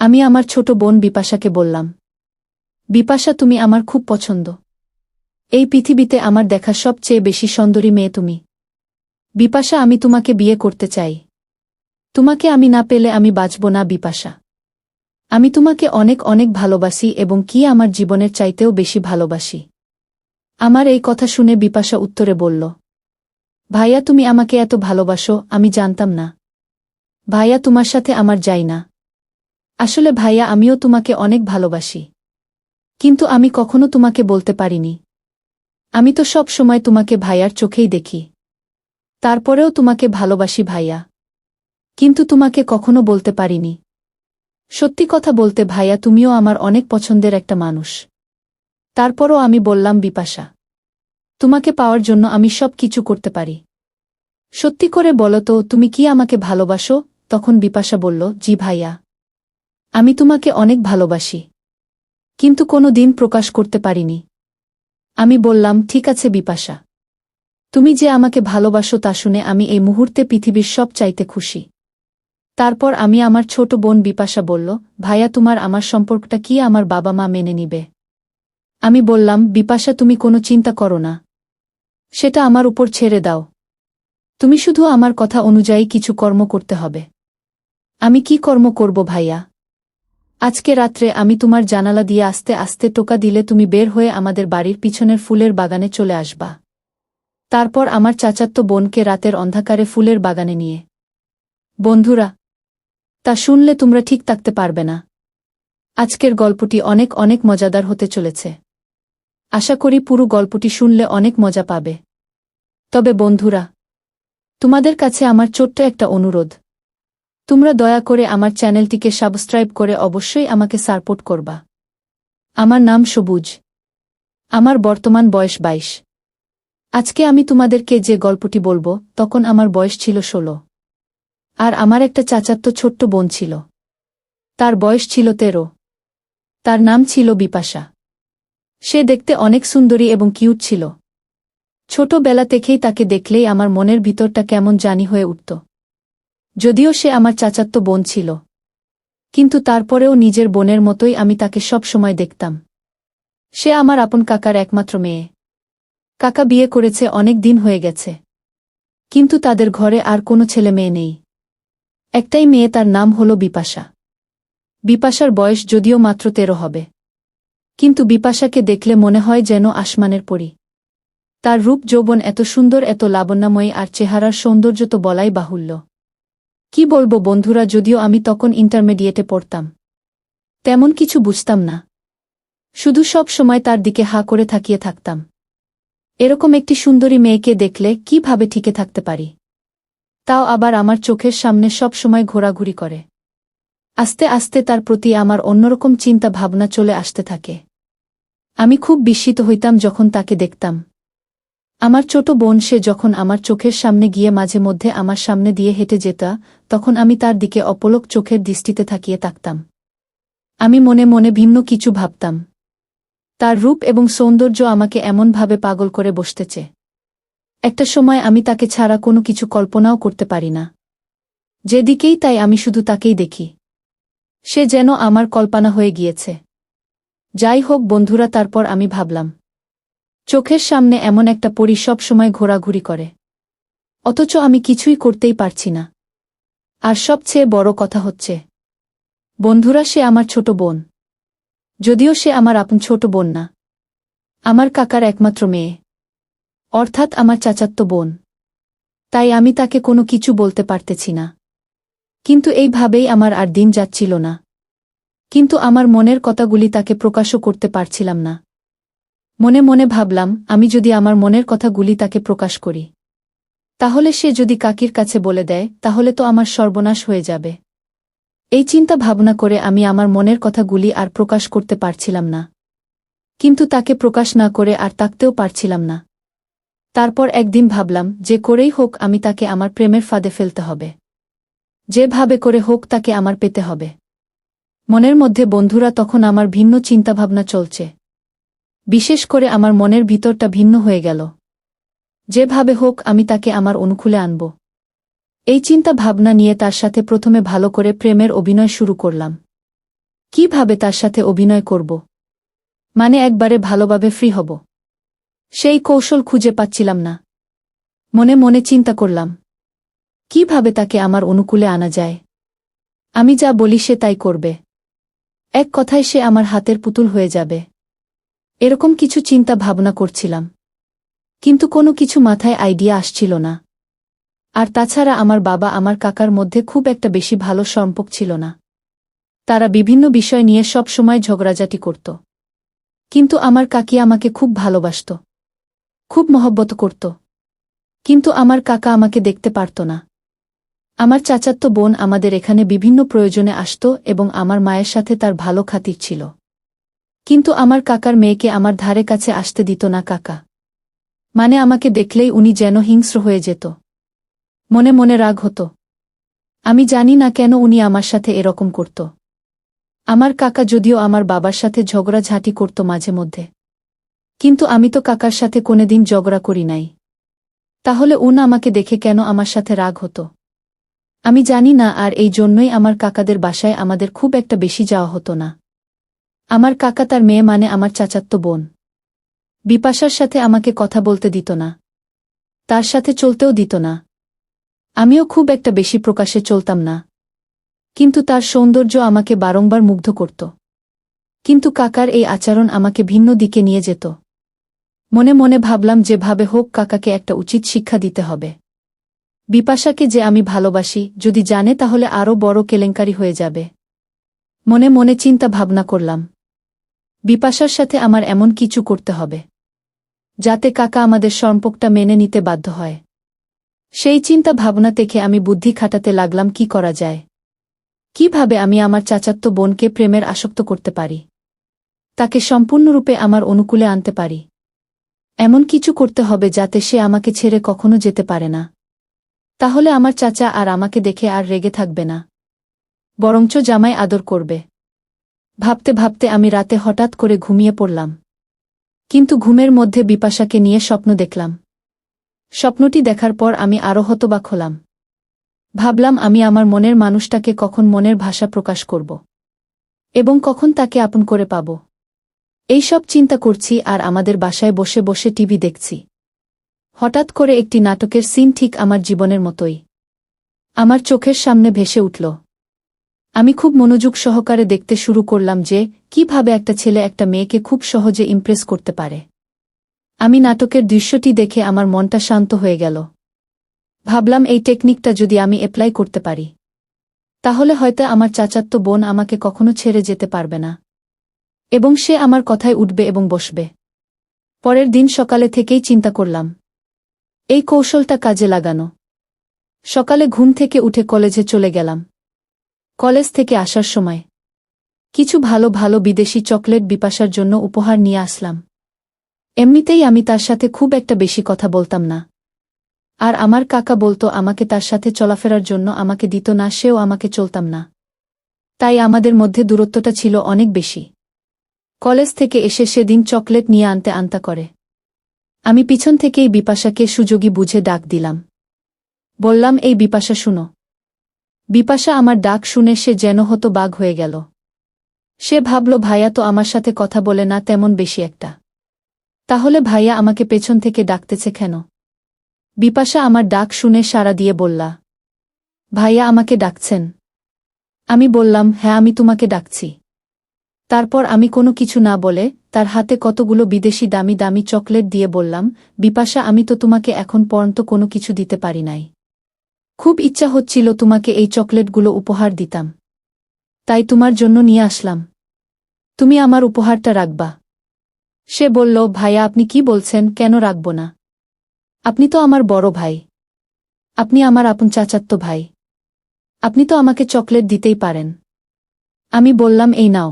আমি আমার ছোট বোন বিপাশাকে বললাম, বিপাশা, তুমি আমার খুব পছন্দ। এই পৃথিবীতে আমার দেখা সবচেয়ে বেশি সুন্দরী মেয়ে তুমি। বিপাশা, আমি তোমাকে বিয়ে করতে চাই। তোমাকে আমি না পেলে আমি বাঁচব না বিপাশা। আমি তোমাকে অনেক অনেক ভালোবাসি এবং কি আমার জীবনের চাইতেও বেশি ভালোবাসি। আমার এই কথা শুনে বিপাশা উত্তরে বলল, ভাইয়া, তুমি আমাকে এত ভালোবাসো আমি জানতাম না। ভাইয়া, তোমার সাথে আমার যাই না। আসলে ভাইয়া, আমিও তোমাকে অনেক ভালোবাসি, কিন্তু আমি কখনো তোমাকে বলতে পারিনি। আমি তো সব সময় তোমাকে ভাইয়ার চোখেই দেখি। তারপরেও তোমাকে ভালোবাসি ভাইয়া, কিন্তু তোমাকে কখনো বলতে পারিনি। সত্যি কথা বলতে ভাইয়া, তুমিও আমার অনেক পছন্দের একটা মানুষ। তারপরও আমি বললাম, বিপাশা, তোমাকে পাওয়ার জন্য আমি সব কিছু করতে পারি। সত্যি করে বলো তো, তুমি কি আমাকে ভালোবাসো? তখন বিপাশা বলল, জি ভাইয়া, আমি তোমাকে অনেক ভালোবাসি, কিন্তু কোনো দিন প্রকাশ করতে পারিনি। আমি বললাম, ঠিক আছে বিপাশা, তুমি যে আমাকে ভালোবাসো তা শুনে আমি এই মুহূর্তে পৃথিবীর সব চাইতে খুশি। তারপর আমি আমার ছোট বোন বিপাশা বলল, ভাইয়া, তোমার আমার সম্পর্কটা কি আমার বাবা মা মেনে নিবে? আমি বললাম, বিপাশা, তুমি কোনো চিন্তা করো না, সেটা আমার উপর ছেড়ে দাও। তুমি শুধু আমার কথা অনুযায়ী কিছু কর্ম করতে হবে। আমি কি কর্ম করব ভাইয়া? আজকে রাত্রে আমি তোমার জানালা দিয়ে আস্তে আস্তে টোকা দিলে তুমি বের হয়ে আমাদের বাড়ির পিছনের ফুলের বাগানে চলে আসবা। তারপর আমার চাচাতো বোনকে রাতের অন্ধকারে ফুলের বাগানে নিয়ে। বন্ধুরা, তা শুনলে তোমরা ঠিক থাকতে পারবে না। আজকের গল্পটি অনেক অনেক মজাদার হতে চলেছে। আশা করি পুরো গল্পটি শুনলে অনেক মজা পাবে। তবে বন্ধুরা, তোমাদের কাছে আমার ছোট্ট একটা অনুরোধ, তোমরা দয়া করে আমার চ্যানেলটিকে সাবস্ক্রাইব করে অবশ্যই আমাকে সাপোর্ট করবা। আমার নাম সবুজ। আমার বর্তমান বয়স 22। আজকে আমি তোমাদেরকে যে গল্পটি বলবো তখন আমার বয়স ছিল 16। আর আমার একটা চাচাতো ছোট্ট বোন ছিল। তার বয়স ছিল 13। তার নাম ছিল বিপাশা। সে দেখতে অনেক সুন্দরী এবং কিউট ছিল। ছোটবেলা থেকেই তাকে দেখলেই আমার মনের ভিতরটা কেমন জানি হয়ে উঠত। যদিও সে আমার চাচাতো বোন ছিল, কিন্তু তারপরেও নিজের বোনের মতোই আমি তাকে সব সময় দেখতাম। সে আমার আপন কাকার একমাত্র মেয়ে। কাকা বিয়ে করেছে, অনেক দিন হয়ে গেছে, কিন্তু তাদের ঘরে আর কোনো ছেলে মেয়ে নেই। একটাই মেয়ে, তার নাম হল বিপাশা। বিপাশার বয়স যদিও মাত্র 13 হবে, কিন্তু বিপাশাকে দেখলে মনে হয় যেন আসমানের পরী। তার রূপ যৌবন এত সুন্দর, এত লাবণ্যময়ী, আর চেহারার সৌন্দর্য তো বলাই বাহুল্য। কি বলবো বন্ধুরা, যদিও আমি তখন ইন্টারমিডিয়েটে পড়তাম, তেমন কিছু বুঝতাম না। শুধু সব সময় তার দিকে হা করে তাকিয়ে থাকতাম। এরকম একটি সুন্দরী মেয়েকে দেখলে কিভাবে টিকে থাকতে পারি? তাও আবার আমার চোখের সামনে সব সময় ঘোরাঘুরি করে। আস্তে আস্তে তার প্রতি আমার অন্যরকম চিন্তা ভাবনা চলে আসতে থাকে। আমি খুব বিস্মিত হইতাম যখন তাকে দেখতাম। আমার ছোট বোন সে যখন আমার চোখের সামনে গিয়ে মাঝে মধ্যে আমার সামনে দিয়ে হেঁটে যেত, তখন আমি তার দিকে অপলক চোখের দৃষ্টিতে তাকিয়ে থাকতাম। আমি মনে মনে ভিন্ন কিছু ভাবতাম। তার রূপ এবং সৌন্দর্য আমাকে এমনভাবে পাগল করে বসতেছে। একটা সময় আমি তাকে ছাড়া কোনো কিছু কল্পনাও করতে পারি না। যেদিকেই তাই আমি শুধু তাকেই দেখি। সে যেন আমার কল্পনা হয়ে গিয়েছে। যাই হোক বন্ধুরা, তারপর আমি ভাবলাম, চোখের সামনে এমন একটা পরী সব সময় ঘোরাঘুরি করে, অথচ আমি কিছুই করতেই পারছি না। আর সবচেয়ে বড় কথা হচ্ছে, বন্ধুরা, সে আমার ছোট বোন। যদিও সে আমার আপন ছোট বোন না, আমার কাকার একমাত্র মেয়ে, অর্থাৎ আমার চাচাতো বোন। তাই আমি তাকে কোনো কিছু বলতে পারতেছি না। কিন্তু এইভাবেই আমার আর দিন যাচ্ছিল না। কিন্তু আমার মনের কথাগুলি তাকে প্রকাশও করতে পারছিলাম না। মনে মনে ভাবলাম, আমি যদি আমার মনের কথাগুলি তাকে প্রকাশ করি, তাহলে সে যদি কাকির কাছে বলে দেয়, তাহলে তো আমার সর্বনাশ হয়ে যাবে। এই চিন্তা ভাবনা করে আমি আমার মনের কথাগুলি আর প্রকাশ করতে পারছিলাম না। কিন্তু তাকে প্রকাশ না করে আর থাকতেও পারছিলাম না। তারপর একদিন ভাবলাম, যে করেই হোক আমি তাকে আমার প্রেমের ফাঁদে ফেলতে হবে। যেভাবে করে হোক তাকে আমার পেতে হবে। মনের মধ্যে বন্ধুরা তখন আমার ভিন্ন চিন্তাভাবনা চলছে। বিশেষ করে আমার মনের ভিতরটা ভিন্ন হয়ে গেল। যেভাবে হোক আমি তাকে আমার অনুকূলে আনব। এই চিন্তা ভাবনা নিয়ে তার সাথে প্রথমে ভালো করে প্রেমের অভিনয় শুরু করলাম। কিভাবে তার সাথে অভিনয় করব? মানে একবারে ভালোভাবে ফ্রি হব? সেই কৌশল খুঁজে পাচ্ছিলাম না। মনে মনে চিন্তা করলাম, কিভাবে তাকে আমার অনুকূলে আনা যায়। আমি যা বলি সে তাই করবে। এক কথায় সে আমার হাতের পুতুল হয়ে যাবে। এরকম কিছু চিন্তা ভাবনা করছিলাম, কিন্তু কোনো কিছু মাথায় আইডিয়া আসছিল না। আর তাছাড়া আমার বাবা আমার কাকার মধ্যে খুব একটা বেশি ভালো সম্পর্ক ছিল না। তারা বিভিন্ন বিষয় নিয়ে সব সময় ঝগড়াঝাটি করত। কিন্তু আমার কাকি আমাকে খুব ভালোবাসত, খুব মহব্বত করত। কিন্তু আমার কাকা আমাকে দেখতে পারত না। আমার চাচাতো বোন আমাদের এখানে বিভিন্ন প্রয়োজনে আসত এবং আমার মায়ের সাথে তার ভালো খাতির ছিল। কিন্তু আমার কাকার মেয়েকে আমার ধারে কাছে আসতে দিত না কাকা। মানে আমাকে দেখলেই উনি যেন হিংস্র হয়ে যেত। মনে মনে রাগ হতো। আমি জানি না কেন উনি আমার সাথে এরকম করত। আমার কাকা যদিও আমার বাবার সাথে ঝগড়াঝাঁটি করত মাঝে মধ্যে, কিন্তু আমি তো কাকার সাথে কোনোদিন ঝগড়া করি নাই। তাহলে আমাকে দেখে কেন আমার সাথে রাগ হতো? আমি জানি না, আর এই জন্যই আমার কাকাদের বাসায় আমাদের খুব একটা বেশি যাওয়া হতো না। আমার কাকা তার মেয়ে মানে আমার চাচাতো বোন বিপাশার সাথে আমাকে কথা বলতে দিত না, তার সাথে চলতেও দিত না। আমিও খুব একটা বেশি প্রকাশে চলতাম না, কিন্তু তার সৌন্দর্য আমাকে বারংবার মুগ্ধ করত। কিন্তু কাকার এই আচরণ আমাকে ভিন্ন দিকে নিয়ে যেত। মনে মনে ভাবলাম যেভাবে হোক কাকাকে একটা উচিত শিক্ষা দিতে হবে। বিপাশাকে যে আমি ভালোবাসি যদি জানে তাহলে আরও বড় কেলেঙ্কারি হয়ে যাবে। মনে মনে চিন্তা ভাবনা করলাম, বিপাশার সাথে আমার এমন কিছু করতে হবে যাতে কাকা আমাদের সম্পর্কটা মেনে নিতে বাধ্য হয়। সেই চিন্তা ভাবনা থেকে আমি বুদ্ধি খাটাতে লাগলাম কি করা যায়, কিভাবে আমি আমার চাচাতো বোনকে প্রেমের আসক্ত করতে পারি, তাকে সম্পূর্ণরূপে আমার অনুকূলে আনতে পারি। এমন কিছু করতে হবে যাতে সে আমাকে ছেড়ে কখনো যেতে পারে না। তাহলে আমার চাচা আর আমাকে দেখে আর রেগে থাকবে না, বরঞ্চ জামাই আদর করবে। ভাবতে ভাবতে আমি রাতে হঠাৎ করে ঘুমিয়ে পড়লাম। কিন্তু ঘুমের মধ্যে বিপাশাকে নিয়ে স্বপ্ন দেখলাম। স্বপ্নটি দেখার পর আমি আরো হতবাক হলাম। ভাবলাম আমি আমার মনের মানুষটাকে কখন মনের ভাষা প্রকাশ করব এবং কখন তাকে আপন করে পাব। এইসব চিন্তা করছি আর আমাদের বাসায় বসে বসে টিভি দেখছি। হঠাৎ করে একটি নাটকের সিন ঠিক আমার জীবনের মতোই আমার চোখের সামনে ভেসে উঠল। আমি খুব মনোযোগ সহকারে দেখতে শুরু করলাম যে কিভাবে একটা ছেলে একটা মেয়েকে খুব সহজে ইমপ্রেস করতে পারে। আমি নাটকের দৃশ্যটি দেখে আমার মনটা শান্ত হয়ে গেল। ভাবলাম এই টেকনিকটা যদি আমি অ্যাপ্লাই করতে পারি তাহলে হয়তো আমার চাচাতো বোন আমাকে কখনো ছেড়ে যেতে পারবে না এবং সে আমার কথায় উঠবে এবং বসবে। পরের দিন সকালে থেকেই চিন্তা করলাম এই কৌশলটা কাজে লাগানো। সকালে ঘুম থেকে উঠে কলেজে চলে গেলাম। কলেজ থেকে আসার সময় কিছু ভালো ভালো বিদেশি চকলেট বিপাশার জন্য উপহার নিয়ে আসলাম। এমনিতেই আমি তার সাথে খুব একটা বেশি কথা বলতাম না, আর আমার কাকা বলতো আমাকে তার সাথে চলাফেরার জন্য আমাকে দিত না, সেও আমাকে চলতাম না। তাই আমাদের মধ্যে দূরত্বটা ছিল অনেক বেশি। কলেজ থেকে এসে সেদিন চকলেট নিয়ে আনতে আনতা করে আমি পিছন থেকেই বিপাশাকে সুযোগী বুঝে ডাক দিলাম। বললাম, এই বিপাশা শুনো। বিপাশা আমার ডাক শুনে সে যেন হতবাক হয়ে গেল। সে ভাবল ভাইয়া তো আমার সাথে কথা বলে না তেমন বেশি একটা, তাহলে ভাইয়া আমাকে পেছন থেকে ডাকতেছে কেন? বিপাশা আমার ডাক শুনে সাড়া দিয়ে বললা, ভাইয়া আমাকে ডাকছেন? আমি বললাম, হ্যাঁ আমি তোমাকে ডাকছি। তারপর আমি কোনো কিছু না বলে তার হাতে কতগুলো বিদেশি দামি দামি চকলেট দিয়ে বললাম, বিপাশা আমি তো তোমাকে এখন পর্যন্ত কোনো কিছু দিতে পারি নাই। খুব ইচ্ছা হচ্ছিল তোমাকে এই চকলেটগুলো উপহার দিতাম, তাই তোমার জন্য নিয়ে আসলাম। তুমি আমার উপহারটা রাখবা? সে বলল, ভাইয়া আপনি কি বলছেন, কেন রাখব না? আপনি তো আমার বড় ভাই, আপনি আমার আপন চাচাতো ভাই, আপনি তো আমাকে চকলেট দিতেই পারেন। আমি বললাম, এই নাও,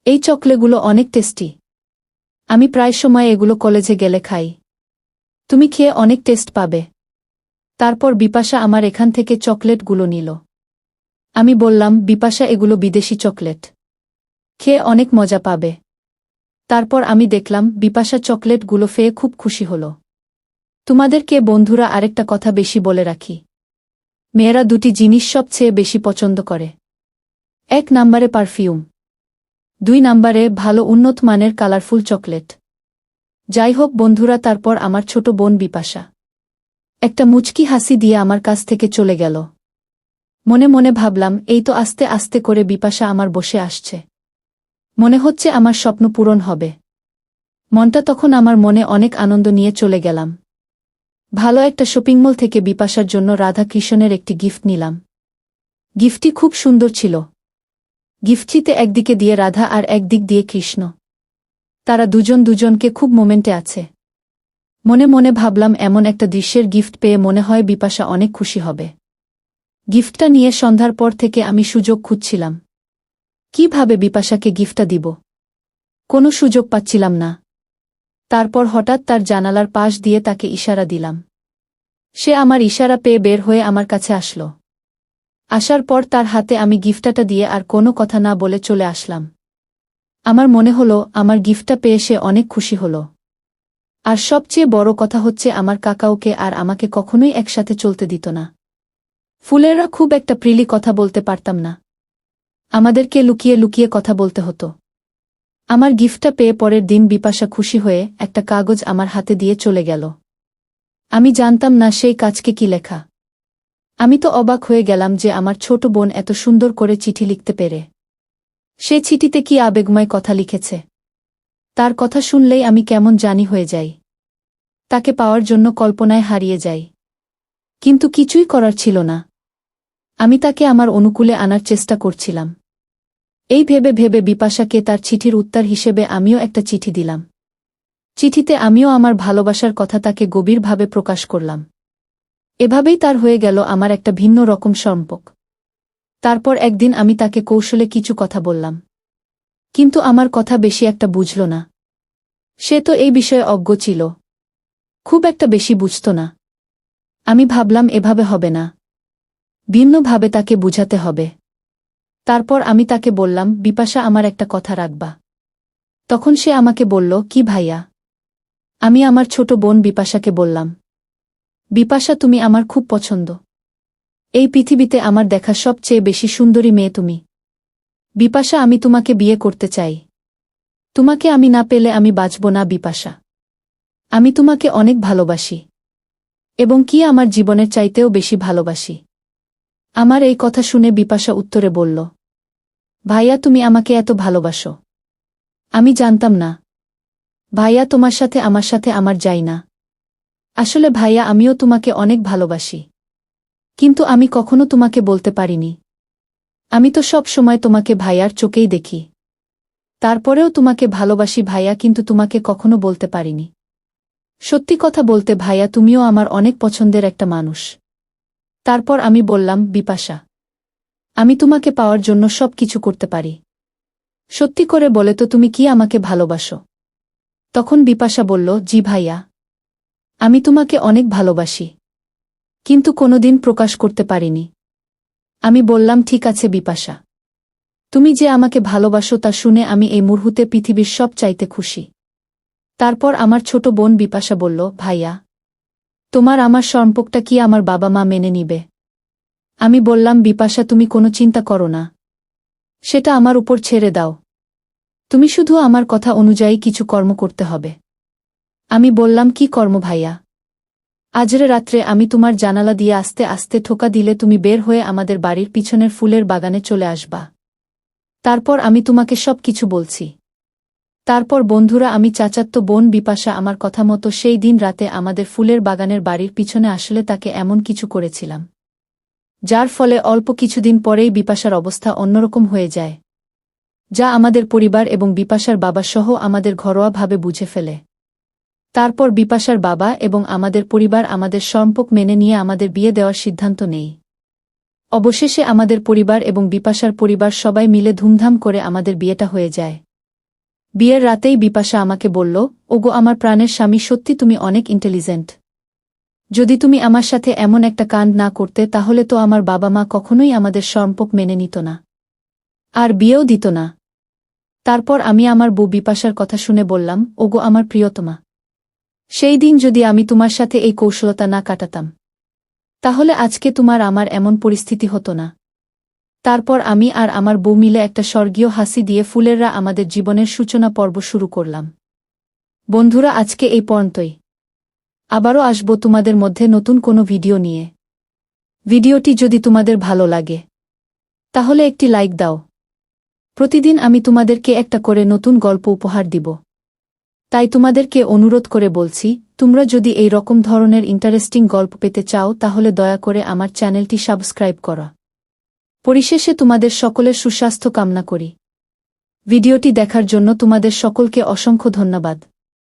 এই চকলেটগুলো অনেক টেস্টি, আমি প্রায় সময় এগুলো কলেজে গেলে খাই, তুমি খেয়ে অনেক টেস্ট পাবে। তারপর বিপাশা আমার এখান থেকে চকলেটগুলো নিল। আমি বললাম, বিপাশা এগুলো বিদেশি চকলেট, খেয়ে অনেক মজা পাবে। তারপর আমি দেখলাম বিপাশা চকলেটগুলো খেয়ে খুব খুশি হল। তোমাদেরকে বন্ধুরা আরেকটা কথা বেশি বলে রাখি, মেয়েরা দুটি জিনিস সবচেয়ে বেশি পছন্দ করে। এক নম্বরে পারফিউম, 2 নম্বরে ভালো উন্নত মানের কালারফুল চকলেট। যাই হোক বন্ধুরা, তারপর আমার ছোট বোন বিপাশা একটা মুচকি হাসি দিয়ে আমার কাছ থেকে চলে গেল। মনে মনে ভাবলাম, এই তো আস্তে আস্তে করে বিপাশা আমার বসে আসছে। মনে হচ্ছে আমার স্বপ্ন পূরণ হবে। মনটা তখন আমার মনে অনেক আনন্দ নিয়ে চলে গেলাম। ভালো একটা শপিং মল থেকে বিপাশার জন্য রাধা কৃষ্ণের একটি গিফট নিলাম। গিফটটি খুব সুন্দর ছিল। গিফটটিতে একদিকে দিয়ে রাধা আর একদিক দিয়ে কৃষ্ণ। তারা দুজন দুজনকে খুব মোমেন্টে আছে। মনে মনে ভাবলাম, এমন একটা দৃশ্যের গিফট পেয়ে মনে হয় বিপাশা অনেক খুশি হবে। গিফটটা নিয়ে সন্ধ্যার পর থেকে আমি সুযোগ খুঁজছিলাম, কিভাবে বিপাশাকে গিফটটা দিব। কোনো সুযোগ পাচ্ছিলাম না। তারপর হঠাৎ তার জানালার পাশ দিয়ে তাকে ইশারা দিলাম। সে আমার ইশারা পেয়ে বের হয়ে আমার কাছে আসলো। আসার পর তার হাতে আমি গিফটটা দিয়ে আর কোনো কথা না বলে চলে আসলাম। আমার মনে হলো আমার গিফটটা পেয়ে সে অনেক খুশি হলো। আর সবচেয়ে বড় কথা হচ্ছে, আমার কাকাওকে আর আমাকে কখনোই একসাথে চলতে দিত না। ফুলেরা খুব একটা প্রিলি কথা বলতে পারতাম না। আমাদেরকে লুকিয়ে লুকিয়ে কথা বলতে হতো। আমার গিফটটা পেয়ে পরের দিন বিপাশা খুশি হয়ে একটা কাগজ আমার হাতে দিয়ে চলে গেল। আমি জানতাম না সেই কাজকে কি লেখা। আমি তো অবাক হয়ে গেলাম যে আমার ছোট বোন এত সুন্দর করে চিঠি লিখতে পেরে। সে চিঠিতে কি আবেগময় কথা লিখেছে। তার কথা শুনলেই আমি কেমন জানি হয়ে যাই। তাকে পাওয়ার জন্য কল্পনায় হারিয়ে যাই। কিন্তু কিছুই করার ছিল না। আমি তাকে আমার অনুকূলে আনার চেষ্টা করছিলাম। এই ভেবে ভেবে বিপাশাকে তার চিঠির উত্তর হিসেবে আমিও একটা চিঠি দিলাম। চিঠিতে আমিও আমার ভালোবাসার কথা তাকে গভীরভাবে প্রকাশ করলাম। এভাবেই তার হয়ে গেল আমার একটা ভিন্ন রকম সম্পর্ক। তারপর একদিন আমি তাকে কৌশলে কিছু কথা বললাম। কিন্তু আমার কথা বেশি একটা বুঝল না। সে তো এই বিষয়ে অজ্ঞ ছিল। খুব একটা বেশি বুঝত না। আমি ভাবলাম, এভাবে হবে না। ভিন্নভাবে তাকে বুঝাতে হবে। তারপর আমি তাকে বললাম, বিপাশা, আমার একটা কথা রাখবা। তখন সে আমাকে বলল, কি ভাইয়া? আমি আমার ছোট বোন বিপাশাকে বললাম, বিপাশা, তুমি আমার খুব পছন্দ। এই পৃথিবীতে আমার দেখা সবচেয়ে বেশি সুন্দরী মেয়ে তুমি। বিপাশা, আমি তোমাকে বিয়ে করতে চাই। তোমাকে আমি না পেলে আমি বাঁচব না বিপাশা। আমি তোমাকে অনেক ভালোবাসি। এবং কি আমার জীবনের চাইতেও বেশি ভালোবাসি। আমার এই কথা শুনে বিপাশা উত্তরে বলল, ভাইয়া, তুমি আমাকে এত ভালোবাসো? আমি জানতাম না। ভাইয়া, তোমার সাথে আমার যাই না। আসলে ভাইয়া, আমিও তোমাকে অনেক ভালোবাসি। কিন্তু আমি কখনো তোমাকে বলতে পারিনি। আমি তো সব সময় তোমাকে ভাইয়ার চোখেই দেখি। তারপরেও তোমাকে ভালোবাসি ভাইয়া, কিন্তু তোমাকে কখনো বলতে পারিনি। সত্যি কথা বলতে ভাইয়া, তুমিও আমার অনেক পছন্দের একটা মানুষ। তারপর আমি বললাম, বিপাশা, আমি তোমাকে পাওয়ার জন্য সব কিছু করতে পারি। সত্যি করে বলে তো, তুমি কি আমাকে ভালোবাসো? তখন বিপাশা বলল, জি ভাইয়া, আমি তোমাকে অনেক ভালোবাসি। কিন্তু কোনোদিন প্রকাশ করতে পারিনি। আমি বললাম, ঠিক আছে বিপাশা, তুমি যে আমাকে ভালোবাসো তা শুনে আমি এই মুহূর্তে পৃথিবীর সব চাইতে খুশি। তারপর আমার ছোট বোন বিপাশা বলল, ভাইয়া, তোমার আমার সম্পর্কটা কি আমার বাবা মা মেনে নিবে? আমি বললাম, বিপাশা, তুমি কোনো চিন্তা করো না। সেটা আমার উপর ছেড়ে দাও। তুমি শুধু আমার কথা অনুযায়ী কিছু কর্ম করতে হবে। আমি বললাম, কি কর্ম ভাইয়া? আজরে রাত্রে আমি তোমার জানালা দিয়ে আস্তে আস্তে ঠোকা দিলে তুমি বের হয়ে আমাদের বাড়ির পিছনের ফুলের বাগানে চলে আসবা। তারপর আমি তোমাকে সব কিছু বলছি। তারপর বন্ধুরা, আমি চাচাতো বোন বিপাশা আমার কথা মতো সেই দিন রাতে আমাদের ফুলের বাগানের বাড়ির পিছনে আসলে তাকে এমন কিছু করেছিলাম, যার ফলে অল্প কিছুদিন পরেই বিপাশার অবস্থা অন্যরকম হয়ে যায়, যা আমাদের পরিবার এবং বিপাশার বাবা সহ আমাদের ঘরোয়াভাবে বুঝে ফেলে। তারপর বিপাশার বাবা এবং আমাদের পরিবার আমাদের সম্পর্ক মেনে নিয়ে আমাদের বিয়ে দেওয়ার সিদ্ধান্ত নেয়। অবশেষে আমাদের পরিবার এবং বিপাশার পরিবার সবাই মিলে ধুমধাম করে আমাদের বিয়েটা হয়ে যায়। বিয়ের রাতেই বিপাশা আমাকে বলল, ওগো আমার প্রাণের স্বামী, সত্যি তুমি অনেক ইন্টেলিজেন্ট। যদি তুমি আমার সাথে এমন একটা কাণ্ড না করতে, তাহলে তো আমার বাবা মা কখনোই আমাদের সম্পর্ক মেনে নিত না, আর বিয়েও দিত না। তারপর আমি আমার বউ বিপাশার কথা শুনে বললাম, ওগো আমার প্রিয়তমা, সেই দিন যদি আমি তোমার সাথে এই কৌশলতা না কাটাতাম, তাহলে আজকে তোমার আমার এমন পরিস্থিতি হতো না। তারপর আমি আর আমার বউ মিলে একটা স্বর্গীয় হাসি দিয়ে ফুলেররা আমাদের জীবনের সূচনা পর্ব শুরু করলাম। বন্ধুরা, আজকে এই পর্যন্তই। আবারও আসব তোমাদের মধ্যে নতুন কোনো ভিডিও নিয়ে। ভিডিওটি যদি তোমাদের ভালো লাগে তাহলে একটি লাইক দাও। প্রতিদিন আমি তোমাদেরকে একটা করে নতুন গল্প উপহার দিব। তাই তোমাদেরকে অনুরোধ করে বলছি, তোমরা যদি এই রকম ধরনের ইন্টারেস্টিং গল্প পেতে চাও তাহলে দয়া করে আমার চ্যানেলটি সাবস্ক্রাইব করো। পরিশেষে তোমাদের সকলের সুস্বাস্থ্য কামনা করি। ভিডিওটি দেখার জন্য তোমাদের সকলকে অসংখ্য ধন্যবাদ।